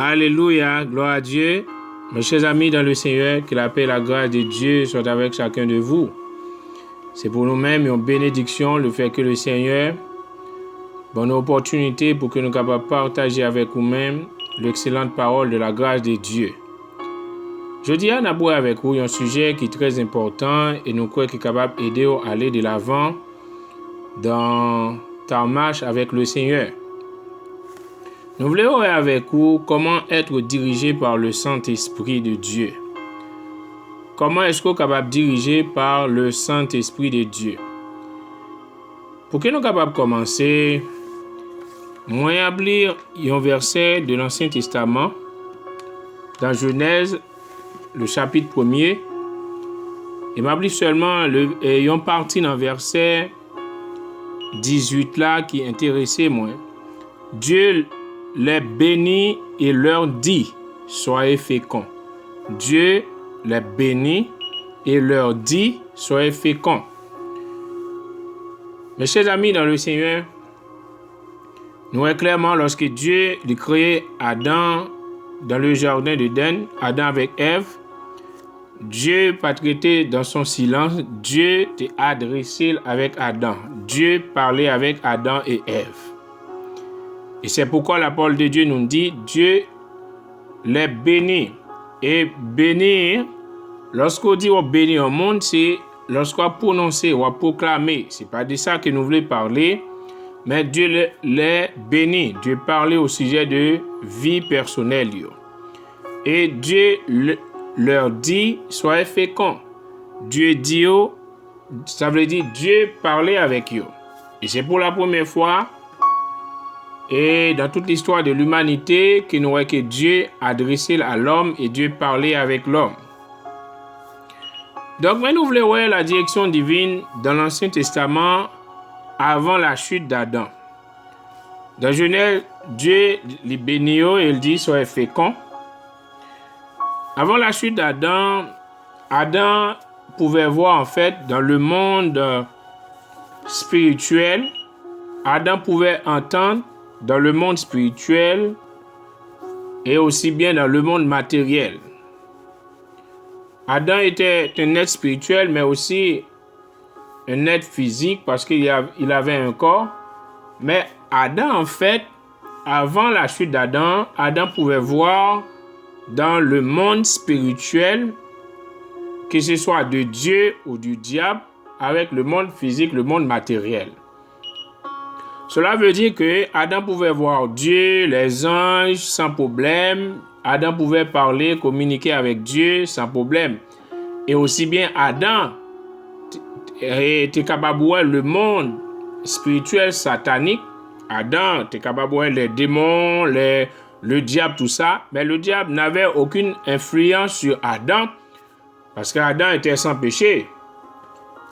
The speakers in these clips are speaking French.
Alléluia, gloire à Dieu. Mes chers amis dans le Seigneur, que la paix et la grâce de Dieu soient avec chacun de vous. C'est pour nous-mêmes une bénédiction le fait que le Seigneur bonne opportunité pour que nous capables de partager avec vous-même l'excellente parole de la grâce de Dieu. Je dis à Nabou avec vous un sujet qui est très important et nous croyons qu'il est capable d'aider à aller de l'avant dans ta marche avec le Seigneur. Nous voulons voir avec vous comment être dirigé par le Saint-Esprit de Dieu. Comment est-ce qu'on est capable de diriger par le Saint-Esprit de Dieu? Pour que nous soyons capables de commencer, moi je vais lire un verset de l'Ancien Testament dans Genèse, le chapitre 1er. Et je vais lire seulement une partie dans le verset 18 là qui intéressait moi. Dieu les bénit et leur dit, soyez féconds. Dieu les bénit et leur dit, soyez féconds. Mes chers amis dans le Seigneur, nous voyons clairement lorsque Dieu a créé Adam dans le jardin d'Éden, Adam avec Ève, Dieu pas traité dans son silence, Dieu t'est adressé avec Adam. Dieu parlait avec Adam et Ève. Et c'est pourquoi la parole de Dieu nous dit, Dieu les bénit. Et bénir, lorsqu'on dit on bénit au monde, c'est lorsqu'on prononce, on proclamer. C'est pas de ça que nous voulons parler, mais Dieu les bénit. Dieu parlait au sujet de vie personnelle. Et Dieu leur dit, soyez féconds. Dieu dit, ça veut dire Dieu parlait avec eux. Et c'est pour la première fois, et dans toute l'histoire de l'humanité, que nous voyons que Dieu adressait à l'homme et Dieu parlait avec l'homme. Donc, nous voulons voir la direction divine dans l'Ancien Testament avant la chute d'Adam. Dans Genèse, Dieu les bénit et il dit soyez féconds. Avant la chute d'Adam, Adam pouvait voir en fait dans le monde spirituel, Adam pouvait entendre dans le monde spirituel et aussi bien dans le monde matériel. Adam était un être spirituel, mais aussi un être physique parce qu'il avait un corps. Mais Adam, en fait, avant la chute d'Adam, Adam pouvait voir dans le monde spirituel, que ce soit de Dieu ou du diable, avec le monde physique, le monde matériel. Cela veut dire que Adam pouvait voir Dieu, les anges sans problème. Adam pouvait parler, communiquer avec Dieu sans problème. Et aussi bien Adam était capable de voir le monde spirituel satanique. Adam était capable de voir les démons, le diable, tout ça. Mais le diable n'avait aucune influence sur Adam parce qu'Adam était sans péché.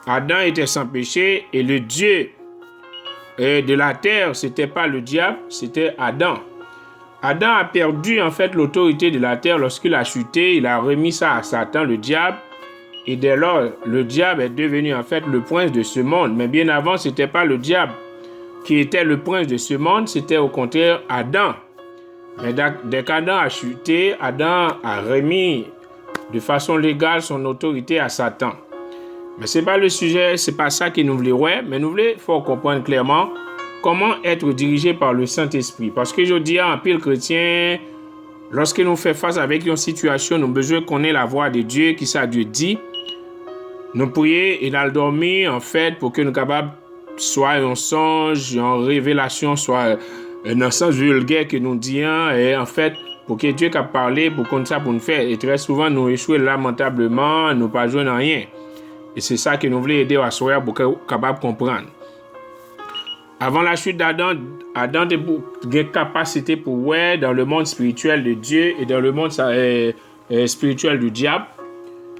Adam était sans péché et le Dieu de la terre, c'était pas le diable, c'était Adam. Adam a perdu en fait l'autorité de la terre lorsqu'il a chuté, il a remis ça à Satan, le diable. Et dès lors, le diable est devenu en fait le prince de ce monde. Mais bien avant, c'était pas le diable qui était le prince de ce monde, c'était au contraire Adam. Mais dès qu'Adam a chuté, Adam a remis de façon légale son autorité à Satan. Mais ce n'est pas le sujet, ce n'est pas ça que nous voulons voir, mais nous voulons faut comprendre clairement comment être dirigé par le Saint-Esprit. Parce que je dis à un pile chrétien, lorsque nous faisons face avec une situation, nous avons besoin qu'on ait la voix de Dieu, qui ça Dieu dit. Nous prions et nous dormir en fait pour que nous soyons capables, soit un songe, une révélation, soit un sens vulgaire que nous disons, et en fait, pour que Dieu puisse parler, pour qu'on ça pour nous faire. Et très souvent, nous échouons lamentablement, nous ne pas jouer dans rien. Et c'est ça que nous voulons aider à soeur pour être capable de comprendre. Avant la chute d'Adam, Adam avait une capacité pour voir dans le monde spirituel de Dieu et dans le monde spirituel du diable.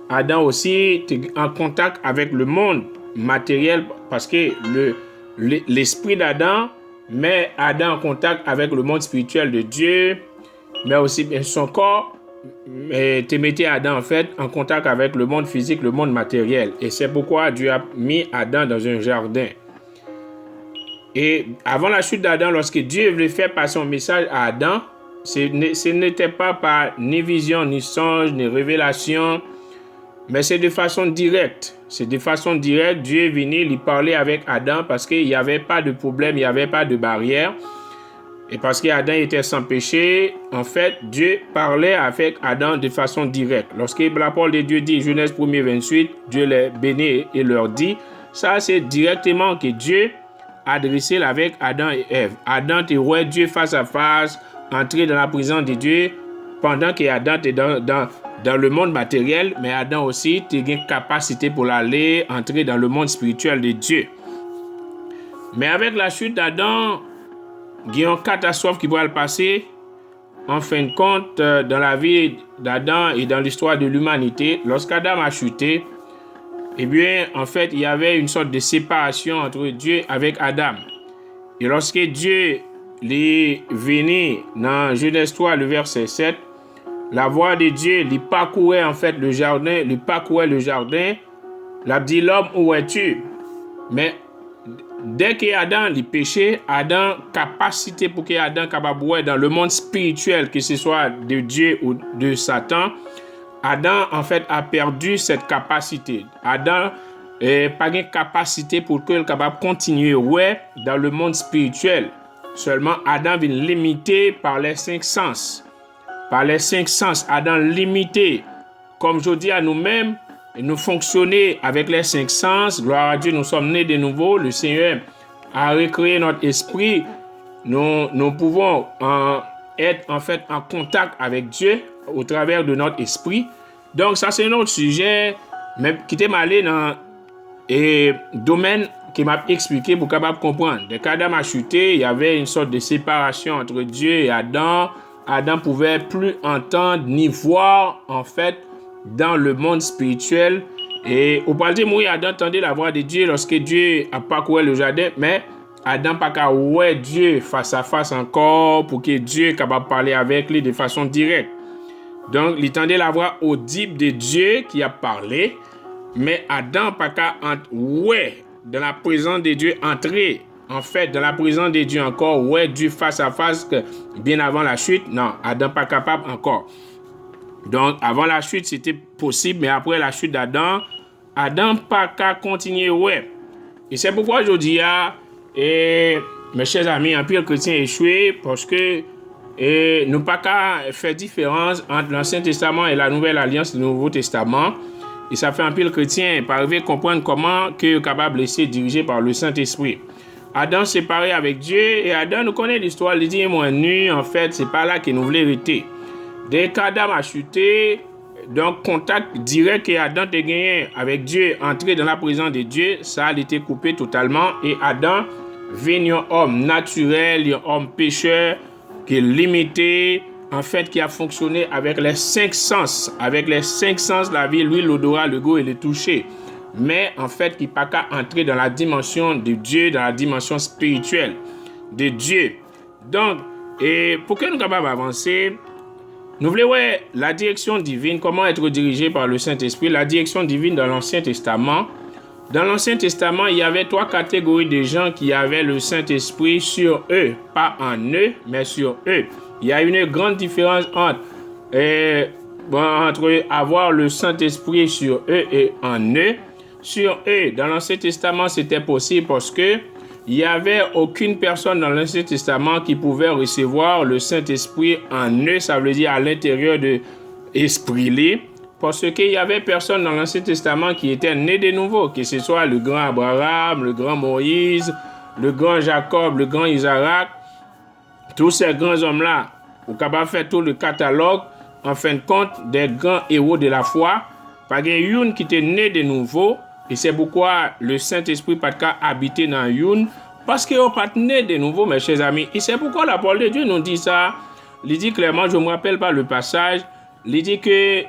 Adam aussi était en contact avec le monde matériel parce que l'esprit d'Adam met Adam en contact avec le monde spirituel de Dieu, mais aussi son corps te mettait Adam en fait en contact avec le monde physique, le monde matériel. Et c'est pourquoi Dieu a mis Adam dans un jardin. Et avant la chute d'Adam, lorsque Dieu voulait faire passer un message à Adam, ce n'était pas par ni vision, ni songe, ni révélation, mais c'est de façon directe. C'est de façon directe, Dieu est venu lui parler avec Adam parce qu'il n'y avait pas de problème, il n'y avait pas de barrière. Et parce qu'Adam était sans péché, en fait, Dieu parlait avec Adam de façon directe. Lorsque la parole de Dieu dit, Genèse 1er 28, Dieu les bénit et leur dit, ça c'est directement que Dieu adressait avec Adam et Ève. Adam te voit Dieu face à face, entrer dans la présence de Dieu, pendant que Adam était dans le monde matériel, mais Adam aussi a une capacité pour aller entrer dans le monde spirituel de Dieu. Mais avec la chute d'Adam, il y a une catastrophe qui va le passer. En fin de compte, dans la vie d'Adam et dans l'histoire de l'humanité, lorsqu'Adam a chuté, eh bien, en fait, il y avait une sorte de séparation entre Dieu avec Adam. Et lorsque Dieu est venu dans Genèse 3, le verset 7, la voix de Dieu lui parcourait en fait le jardin, l'a dit, l'homme, où es-tu? Mais dès que Adam lui péché, Adam capacité pour que Adam capable dans le monde spirituel, que ce soit de Dieu ou de Satan, Adam en fait a perdu cette capacité. Adam n'a pas de capacité pour qu'il soit capable de continuer dans le monde spirituel. Seulement Adam vient limité par les 5 sens. Par les 5 sens, Adam limité. Comme je dis à nous-mêmes, nous fonctionner avec les 5 sens. Gloire à Dieu, nous sommes nés de nouveau. Le Seigneur a recréé notre esprit. Nous pouvons être en fait en contact avec Dieu au travers de notre esprit. Donc ça c'est un autre sujet, mais qui t'est allé dans le domaine qui m'a expliqué pour capable comprendre. Dès qu'Adam a chuté, il y avait une sorte de séparation entre Dieu et Adam. Adam pouvait plus entendre ni voir en fait dans le monde spirituel. Et au parler de moi, Adam entendait la voix de Dieu lorsque Dieu a parcouru le jardin, mais Adam n'a pas qu'à voir Dieu face à face encore pour que Dieu soit capable de parler avec lui de façon directe. Donc, il entendait la voix audible de Dieu qui a parlé, mais Adam n'a pas qu'à dans la présence de Dieu entrer. En fait, dans la présence de Dieu encore, Dieu face à face bien avant la chute. Non, Adam pas capable encore. Donc, avant la chute, c'était possible, mais après la chute d'Adam, Adam pas qu'à continuer, Et c'est pourquoi je dis, mes chers amis, un pire chrétien échoué, parce que nous pas qu'à faire différence entre l'Ancien Testament et la Nouvelle Alliance, le Nouveau Testament. Et ça fait un pile chrétien pour arriver à comprendre comment que est capable de laisser diriger par le Saint-Esprit. Adam séparé avec Dieu, et Adam nous connaît l'histoire, il dit moi nu, en fait, c'est pas là qu'il nous voulait rester. Dès qu'Adam a chuté, donc contact direct que Adam a gagné avec Dieu, entrer dans la présence de Dieu, ça a été coupé totalement, et Adam venu un homme naturel, un homme pécheur, qui est limité, en fait, qui a fonctionné avec les 5 sens. Avec les 5 sens, la vie, l'huile, l'odorat, le goût et le toucher. Mais, en fait, qui n'a pas qu'à entrer dans la dimension de Dieu, dans la dimension spirituelle de Dieu. Donc, et pour que nous soyons capables d'avancer, nous voulons voir la direction divine, comment être dirigé par le Saint-Esprit, la direction divine dans l'Ancien Testament. Dans l'Ancien Testament, il y avait 3 catégories de gens qui avaient le Saint-Esprit sur eux. Pas en eux, mais sur eux. Il y a une grande différence entre avoir le Saint-Esprit sur eux et en eux. Sur eux, dans l'Ancien Testament, c'était possible parce que il n'y avait aucune personne dans l'Ancien Testament qui pouvait recevoir le Saint-Esprit en eux. Ça veut dire à l'intérieur de l'esprit. Parce qu'il y avait personne dans l'Ancien Testament qui était né de nouveau, que ce soit le grand Abraham, le grand Moïse, le grand Jacob, le grand Isaac. Tous ces grands hommes-là, au capable de faire tout le catalogue, en fin de compte, des grands héros de la foi. Parce qu'il y a une qui était né de nouveau, et c'est pourquoi le Saint-Esprit n'a pas qu'à habiter dans une, parce qu'il n'est pas né de nouveau, mes chers amis. Et c'est pourquoi la parole de Dieu nous dit ça. Il dit clairement, je ne me rappelle pas le passage, il dit que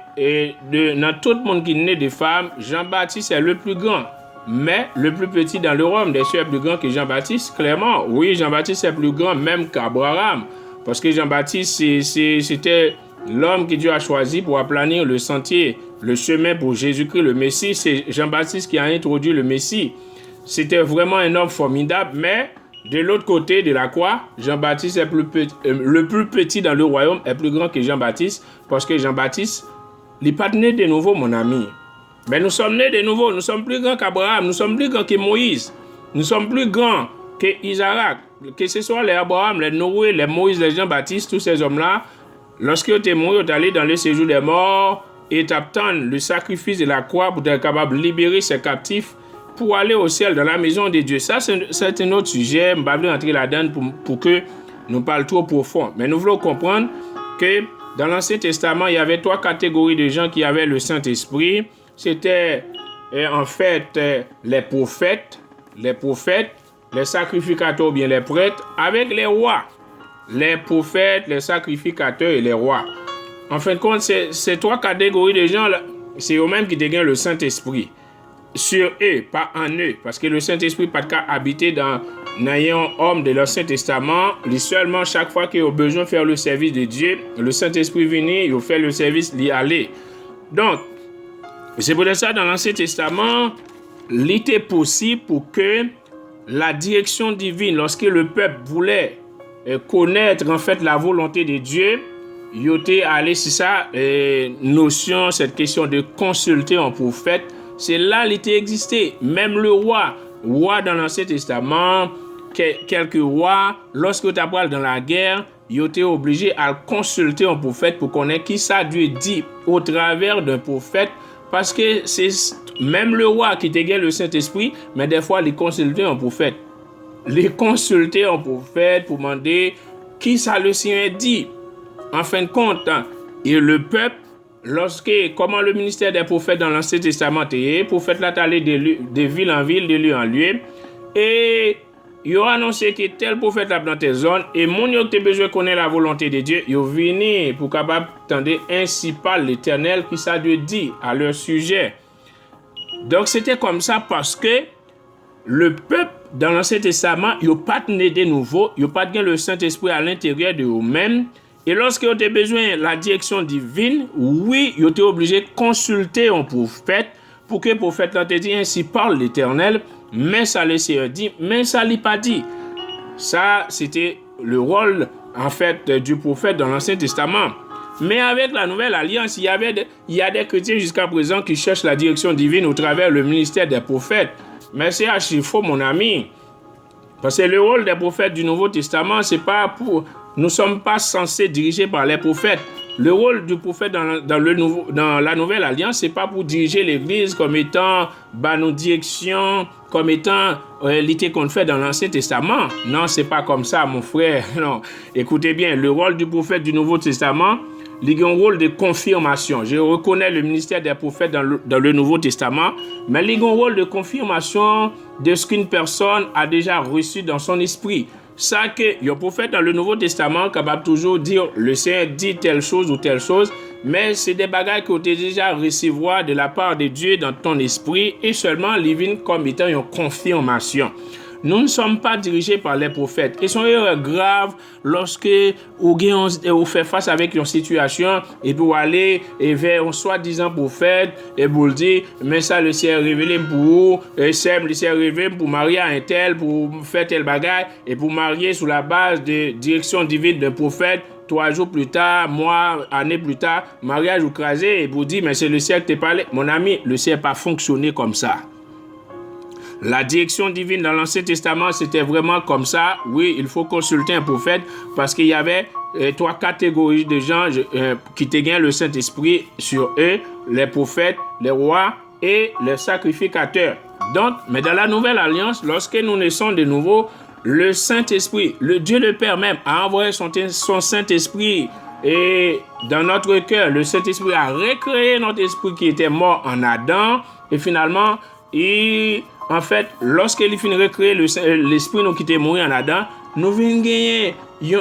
dans tout le monde qui est né de femmes, Jean-Baptiste est le plus grand. Mais le plus petit dans le royaume des cieux est plus grand que Jean-Baptiste, clairement. Oui, Jean-Baptiste est plus grand même qu'Abraham. Parce que Jean-Baptiste, c'était l'homme que Dieu a choisi pour aplanir le sentier, le chemin pour Jésus-Christ, le Messie. C'est Jean-Baptiste qui a introduit le Messie. C'était vraiment un homme formidable, mais De l'autre côté de la croix, Jean-Baptiste est le plus petit dans le royaume est plus grand que Jean-Baptiste, parce que Jean-Baptiste, il n'est pas né de nouveau, mon ami. Mais nous sommes nés de nouveau, nous sommes plus grands qu'Abraham, nous sommes plus grands que Moïse, nous sommes plus grands que Isaac, que ce soit les Abraham, les Noé, les Moïse, les Jean-Baptiste, tous ces hommes-là, lorsqu'ils étaient morts, ils sont allés dans le séjour des morts et attendent le sacrifice de la croix pour être capable de libérer ses captifs pour aller au ciel, dans la maison de Dieu. Ça, c'est un autre sujet. Je ne vais pas entrer là-dedans pour que nous parlions trop profond. Mais nous voulons comprendre que dans l'Ancien Testament, il y avait 3 catégories de gens qui avaient le Saint-Esprit. C'était en fait les prophètes, les sacrificateurs ou bien les prêtres, avec les rois. Les prophètes, les sacrificateurs et les rois. En fin de compte, ces 3 catégories de gens, c'est eux-mêmes qui dégainent le Saint-Esprit. Sur eux, pas en eux. Parce que le Saint-Esprit n'a pas de cas habité dans un homme de l'Ancien Testament. Seulement, chaque fois qu'il a besoin de faire le service de Dieu, le Saint-Esprit vient, il fait le service, il y aller. Donc, c'est pour ça dans l'Ancien Testament, il était possible pour que la direction divine, lorsque le peuple voulait connaître en fait la volonté de Dieu, il était allé sur ça, notion, cette question de consulter un prophète. C'est là qu'il était existé. Même le roi dans l'Ancien Testament, quelques rois, lorsque tu parles dans la guerre, ils étaient obligés à consulter un prophète pour connaître qui ça Dieu dit au travers d'un prophète, parce que c'est même le roi qui dégaine le Saint-Esprit, mais des fois, il consultait un prophète. Il consultait un prophète pour demander qui ça le Seigneur dit. En fin de compte, et le peuple, comment le ministère des prophètes dans l'Ancien Testament est, les prophètes là allé de ville en ville, de lieu en lieu, et ils ont annoncé que tel prophète là dans telle zone, et mon yo qui a besoin de connaître la volonté de Dieu, ils ont venu pour capable entendre ainsi par l'Éternel qui ça Dieu dit à leur sujet. Donc c'était comme ça parce que le peuple dans l'Ancien Testament, ils n'ont pas né de nouveau, ils n'ont pas le Saint-Esprit à l'intérieur de eux-mêmes. Et lorsqu'ils ont besoin de la direction divine, oui, ils ont été obligés de consulter un prophète pour que le prophète leur dit ainsi parle l'Éternel, mais ça le Seigneur dit, mais ça ne l'a pas dit. Ça, c'était le rôle en fait du prophète dans l'Ancien Testament. Mais avec la Nouvelle Alliance, il y a des chrétiens jusqu'à présent qui cherchent la direction divine au travers du ministère des prophètes. Mais c'est archi faux, mon ami. Parce que le rôle des prophètes du Nouveau Testament, c'est pas pour... Nous ne sommes pas censés diriger par les prophètes. Le rôle du prophète dans la Nouvelle Alliance, ce n'est pas pour diriger l'Église comme étant nos directions, comme étant l'idée qu'on fait dans l'Ancien Testament. Non, ce n'est pas comme ça, mon frère. Non. Écoutez bien, le rôle du prophète du Nouveau Testament, il a un rôle de confirmation. Je reconnais le ministère des prophètes dans le Nouveau Testament, mais il a un rôle de confirmation de ce qu'une personne a déjà reçu dans son esprit. Ça que le prophète dans le Nouveau Testament capable toujours dire le Seigneur dit telle chose ou telle chose, mais c'est des bagages que tu as déjà recevoir de la part de Dieu dans ton esprit et seulement les viennent comme étant une confirmation. Nous ne sommes pas dirigés par les prophètes. Ils sont graves lorsque vous faites face avec une situation et pour aller vers un soi-disant prophète et vous dire, mais ça le Seigneur révélé pour vous, le Seigneur révélé pour marier un tel, pour faire tel bagage et pour marier sous la base de direction divine d'un prophète. 3 jours plus tard, mois, années plus tard, mariage ou crasé et vous dit, mais c'est le Seigneur qui t'a parlé. Mon ami, le Seigneur n'a pas fonctionné comme ça. La direction divine dans l'Ancien Testament, c'était vraiment comme ça. Oui, il faut consulter un prophète parce qu'il y avait 3 catégories de gens qui tenaient le Saint-Esprit sur eux, les prophètes, les rois et les sacrificateurs. Donc, mais dans la Nouvelle Alliance, lorsque nous naissons de nouveau, le Saint-Esprit, le Dieu le Père même, a envoyé son Saint-Esprit et dans notre cœur, le Saint-Esprit a recréé notre esprit qui était mort en Adam et finalement, en fait, lorsqu'il finit de recréer l'esprit qui était mort en Adam, nous venons gagner, nous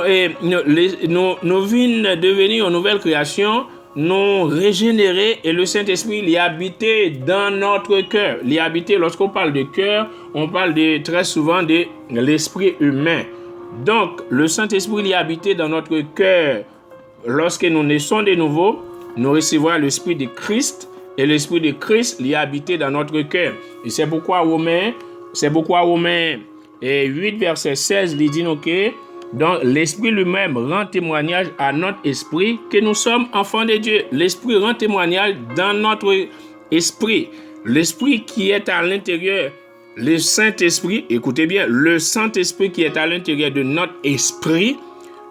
venons devenir une nouvelle création, nous régénérer et le Saint-Esprit il est habité dans notre cœur. Il est habité, lorsqu'on parle de cœur, on parle très souvent de l'esprit humain. Donc, le Saint-Esprit il est habité dans notre cœur. Lorsque nous naissons de nouveau, nous recevons l'esprit de Christ. Et l'esprit de Christ, il est habité dans notre cœur. Et c'est pourquoi Romains et 8, verset 16, il dit donc que donc l'Esprit lui-même rend témoignage à notre esprit que nous sommes enfants de Dieu. L'Esprit rend témoignage dans notre esprit. L'Esprit qui est à l'intérieur, le Saint-Esprit, écoutez bien, le Saint-Esprit qui est à l'intérieur de notre esprit,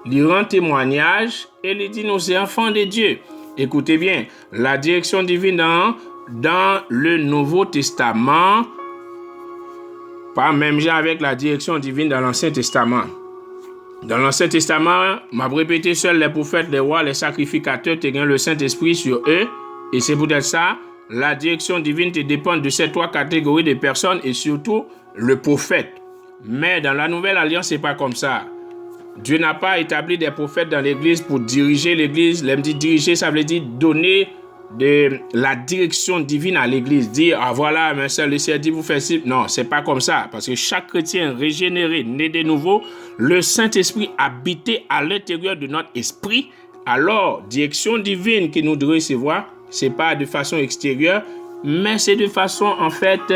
lui rend témoignage et lui dit nous sommes enfants de Dieu. Écoutez bien, la direction divine dans le Nouveau Testament, pas même genre avec la direction divine dans l'Ancien Testament. Dans l'Ancien Testament, m'a répété, seuls les prophètes, les rois, les sacrificateurs, te gagnent le Saint-Esprit sur eux. Et c'est peut-être ça, la direction divine te dépend de ces 3 catégories de personnes et surtout le prophète. Mais dans la Nouvelle Alliance, c'est pas comme ça. Dieu n'a pas établi des prophètes dans l'Église pour diriger l'Église. L'aime dit diriger, ça veut dire donner de la direction divine à l'Église. Dire, ah voilà, mais ça, le Seigneur dit, vous faites ci. Non, c'est pas comme ça. Parce que chaque chrétien régénéré, né de nouveau, le Saint-Esprit habité à l'intérieur de notre esprit. Alors, direction divine que nous devons recevoir, c'est pas de façon extérieure, mais c'est de façon, en fait,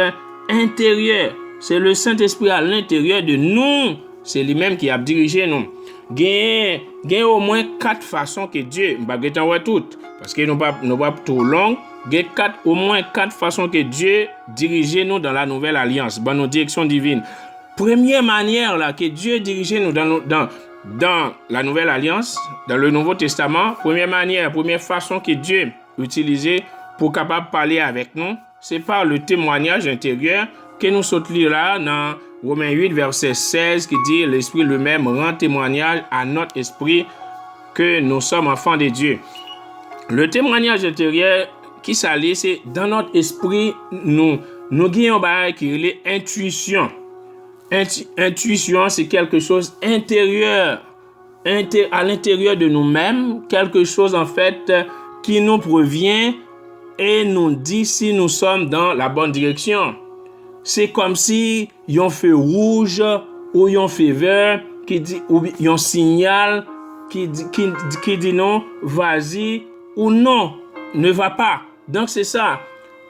intérieure. C'est le Saint-Esprit à l'intérieur de nous. C'est lui-même qui a dirigé nous. Il y a au moins 4 façons que Dieu, je ne vais pas toutes, parce que nous ne pas trop long. Il y a au moins 4 façons que Dieu dirige nous dans la nouvelle alliance, dans nos directions divines. Première manière là, que Dieu dirige nous dans la nouvelle alliance, dans le Nouveau Testament, première façon que Dieu utilisait pour capable parler avec nous, c'est par le témoignage intérieur que nous sautons là dans Romains 8, verset 16, qui dit « L'Esprit lui-même rend témoignage à notre esprit que nous sommes enfants de Dieu. » Le témoignage intérieur qui s'allie, c'est dans notre esprit, nous gagnons qui est l'intuition. Intuition, c'est quelque chose intérieur, à l'intérieur de nous-mêmes, quelque chose en fait qui nous provient et nous dit si nous sommes dans la bonne direction. C'est comme si il y a un feu rouge ou il y a un feu vert qui dit, ou il y a un signal qui dit non, vas-y ou non, ne va pas. Donc c'est ça.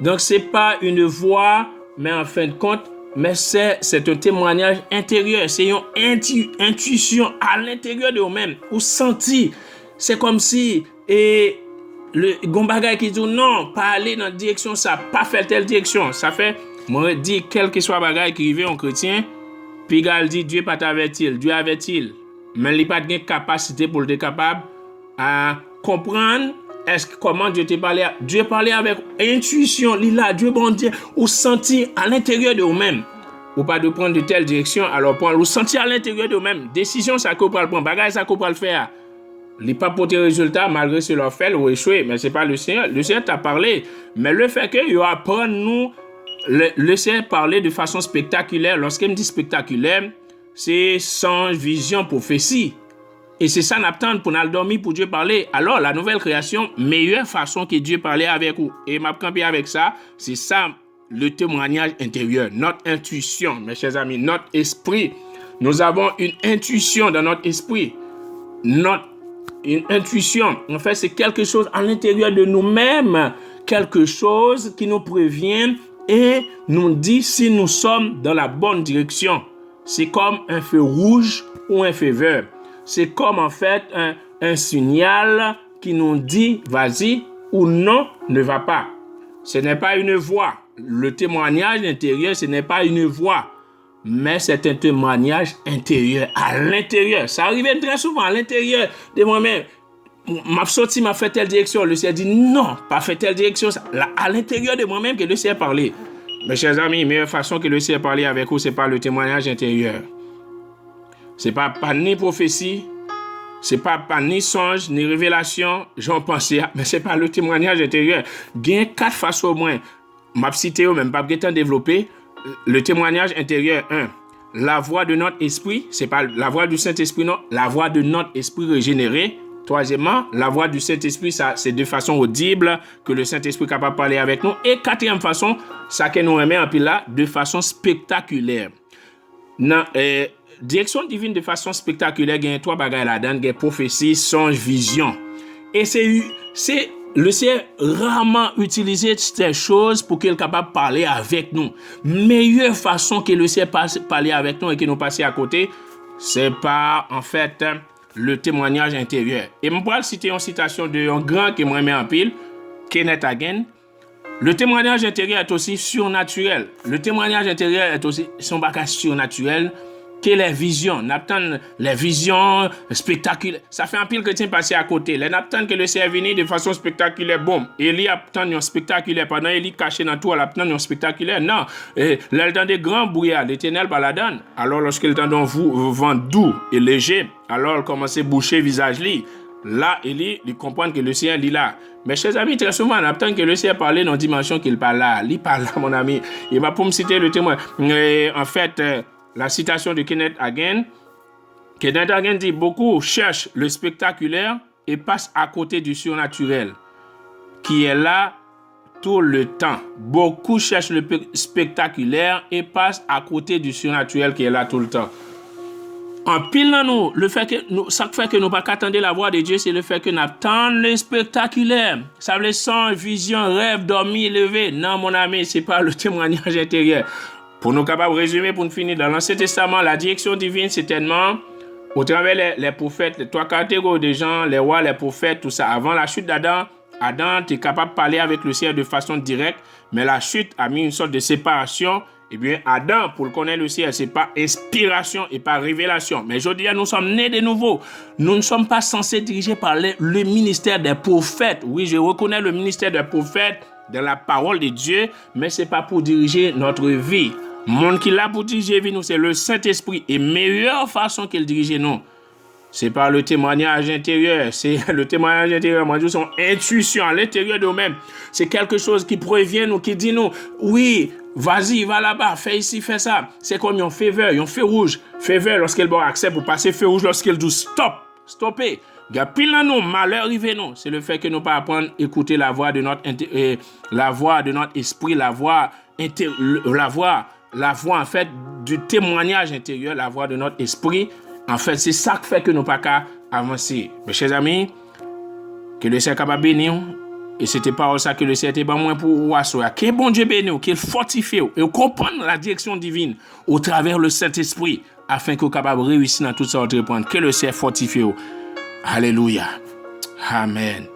Donc c'est pas une voix, mais en fin de compte, mais c'est un témoignage intérieur. C'est une intuition à l'intérieur de nous-mêmes ou senti. C'est comme si le gombagay qui dit non, pas aller dans la direction, ça pas faire telle direction, ça fait. Moi, dit, quel que soit bagaille qui arrive en chrétien, puis il dit, Dieu pas t'avertir, Dieu avertit. Mais il n'a pas de capacité pour être capable à comprendre comment Dieu t'a parlé. Dieu parlait avec intuition, Dieu bon Dieu, ou sentir à l'intérieur de vous-même. Ou pas de prendre de telle direction, alors prendre, ou sentir à l'intérieur de vous-même. Décision, ça qu'on peut le prendre, bagaille, ça qu'on peut le faire. Il n'est pas porté résultat malgré ce leur fait ou échoué, mais ce n'est pas le Seigneur. Le Seigneur t'a parlé. Mais le fait qu'il apprend nous. Le Seigneur parlait de façon spectaculaire. Lorsqu'il me dit spectaculaire, c'est sans vision, prophétie. Et c'est ça n'attend pour nous dormir pour Dieu parler. Alors, la nouvelle création, meilleure façon que Dieu parlait avec vous. Et m'a campé avec ça, c'est ça le témoignage intérieur, notre intuition, mes chers amis, notre esprit. Nous avons une intuition dans notre esprit. Une intuition, en fait, c'est quelque chose à l'intérieur de nous-mêmes, quelque chose qui nous prévient et nous dit si nous sommes dans la bonne direction. C'est comme un feu rouge ou un feu vert. C'est comme en fait un signal qui nous dit vas-y ou non, ne va pas. Ce n'est pas une voix. Le témoignage intérieur, ce n'est pas une voix, mais c'est un témoignage intérieur, à l'intérieur. Ça arrive très souvent à l'intérieur de moi-même. M'a sorti, m'a fait telle direction. Le Seigneur dit non, pas fait telle direction. Là, à l'intérieur de moi-même que le Seigneur parlait. Mes chers amis, la meilleure façon que le Seigneur parlait avec vous, c'est par le témoignage intérieur. C'est pas ni prophétie, c'est pas ni songe, ni révélation, j'en pensais, mais c'est pas le témoignage intérieur. Il y a 4 façons au moins. M'a cité même pas temps développé. Le témoignage intérieur, 1. La voix de notre esprit, c'est pas la voix du Saint-Esprit, non, la voix de notre esprit régénéré. Troisièmement, la voix du Saint-Esprit, ça, c'est de façon audible que le Saint-Esprit est capable de parler avec nous. Et quatrième façon, ça que nous remet en pile là, de façon spectaculaire. Dans direction divine de façon spectaculaire, il y a 3 bagages là-dedans, il y a prophétie, songe, vision. Et c'est Le Seigneur rarement utilise ces choses pour qu'il soit capable de parler avec nous. Meilleure façon que le Seigneur parler avec nous et que nous passions à côté, c'est par, en fait, le témoignage intérieur. Et je vais citer une citation d'un grand qui m'a mis en pile, Kenneth Hagin. Le témoignage intérieur est aussi surnaturel. Le témoignage intérieur est aussi son bagage surnaturel que les visions. N'attend les visions spectaculaires. Ça fait un pile chrétien passer à côté. Les n'attend que le Seigneur venu de façon spectaculaire. Bon, Élie attend un spectaculaire. Pendant Élie caché dans tout, elle attend un spectaculaire. Non, l'entend des grands brouillards. L'Éternel baladane. Alors lorsqu'il entend vent doux et léger, alors il commence à boucher visage li. Là, Élie, il comprend que le Seigneur est là. Mais chers amis, très souvent, on attend que le Seigneur parle dans une dimension qu'il parle là. Il parle là, mon ami. Il va pour me citer le témoin. En fait, la citation de Kenneth Hagin. Kenneth Hagin dit, beaucoup cherchent le spectaculaire et passent à côté du surnaturel, qui est là tout le temps. Beaucoup cherchent le spectaculaire et passent à côté du surnaturel qui est là tout le temps. En pile dans nous, le fait que nous, ça fait que nous pas qu'attendre la voix de Dieu, c'est le fait que nous attendons le spectaculaire. Ça veut dire sans vision, rêve, dormir, lever. Non, mon ami, c'est pas le témoignage intérieur. Pour nous capables de résumer, pour nous finir, dans l'Ancien Testament, la direction divine, c'est tellement, au travers les prophètes, les trois catégories de gens, les rois, les prophètes, tout ça. Avant la chute d'Adam, Adam était capable de parler avec le Seigneur de façon directe, mais la chute a mis une sorte de séparation. Eh bien, Adam, pour le connaître le Seigneur, c'est pas inspiration et pas révélation. Mais je dis, nous sommes nés de nouveau. Nous ne sommes pas censés diriger par le ministère des prophètes. Oui, je reconnais le ministère des prophètes dans la parole de Dieu, mais c'est pas pour diriger notre vie. Le monde qui l'a pour diriger nous, c'est le Saint-Esprit. Et meilleure façon qu'il dirige nous, c'est par le témoignage intérieur. C'est le témoignage intérieur. Moi, je dis son intuition à l'intérieur de nous-mêmes. C'est quelque chose qui prévient nous, qui dit nous, oui, vas-y, va là-bas, fais ici, fais ça. C'est comme un feu vert, un feu rouge. Feu vert lorsqu'il bon accès pour passer, feu rouge lorsqu'il dit stop, stopper. Il y a pile dans nous, malheur arrivé nous. C'est le fait que nous pas apprendre à écouter la voix de notre esprit, la voix en fait du témoignage intérieur, la voix de notre esprit. En fait, c'est ça qui fait que nous pas qu'à avancer. Mes chers amis, que le Seigneur capable bénir. Et c'était pas ça que le Seigneur était pas moins pour oiseau. Que bon Dieu bénisse, qu'il fortifie et comprendre la direction divine au travers le Saint-Esprit afin que vous capable réussir dans tout ça entreprendre. Que le Seigneur fortifie. Alléluia. Amen.